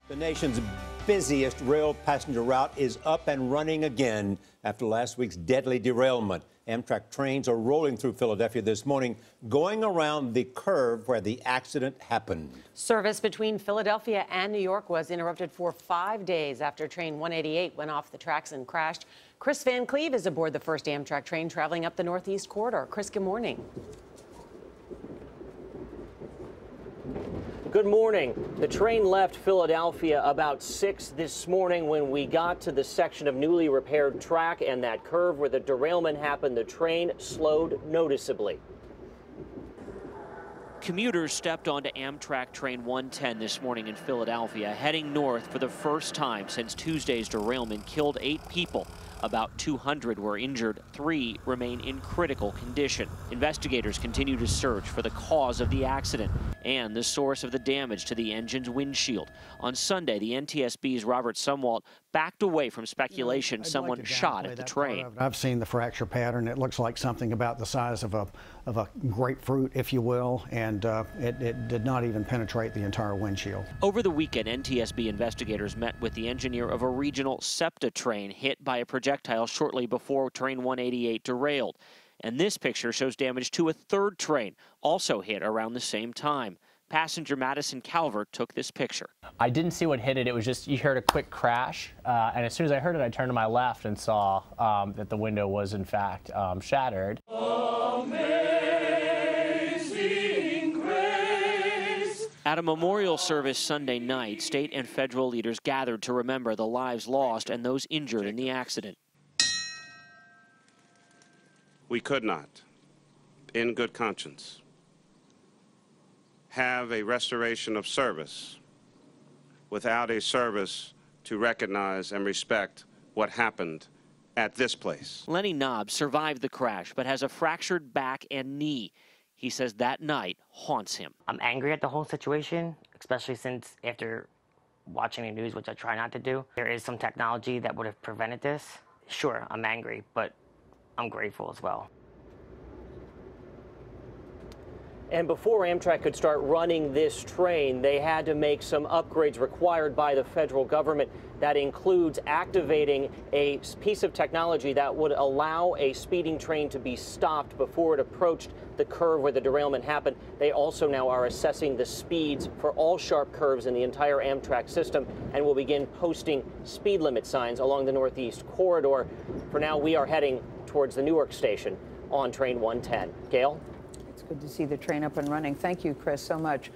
The nation's busiest rail passenger route is up and running again after last week's deadly derailment. Amtrak trains are rolling through Philadelphia this morning, going around the curve where the accident happened. Service between Philadelphia and New York was interrupted for 5 days after train 188 went off the tracks and crashed. Kris Van Cleave is aboard the first Amtrak train traveling up the Northeast Corridor. Kris, good morning. Good morning. The train left Philadelphia about 6 this morning. When we got to the section of newly repaired track and that curve where the derailment happened, the train slowed noticeably. Commuters stepped onto Amtrak train 110 this morning in Philadelphia, heading north for the first time since Tuesday's derailment killed 8 people. About 200 were injured. 3 remain in critical condition. Investigators continue to search for the cause of the accident and the source of the damage to the engine's windshield. On Sunday, the NTSB's Robert Sumwalt backed away from speculation someone shot at the train. I've seen the fracture pattern. It looks like something about the size of a grapefruit, if you will, and it did not even penetrate the entire windshield. Over the weekend, NTSB investigators met with the engineer of a regional SEPTA train hit by a projectile shortly before train 188 derailed. And this picture shows damage to a third train, also hit around the same time. Passenger Madison Calvert took this picture. I didn't see what hit it. It was just, you heard a quick crash. And as soon as I heard it, I turned to my left and saw that the window was, in fact, shattered. Amazing grace. At a memorial service Sunday night, state and federal leaders gathered to remember the lives lost and those injured in the accident. We could not, in good conscience, have a restoration of service without a service to recognize and respect what happened at this place. Lenny Knobbs survived the crash but has a fractured back and knee. He says that night haunts him. I'm angry at the whole situation, especially since after watching the news, which I try not to do, there is some technology that would have prevented this. Sure, I'm angry, but I'm grateful as well. And before Amtrak could start running this train, they had to make some upgrades required by the federal government. That includes activating a piece of technology that would allow a speeding train to be stopped before it approached the curve where the derailment happened. They also now are assessing the speeds for all sharp curves in the entire Amtrak system and will begin posting speed limit signs along the Northeast Corridor. For now, we are heading towards the Newark station on train 110. Gail? It's good to see the train up and running. Thank you, Kris, so much.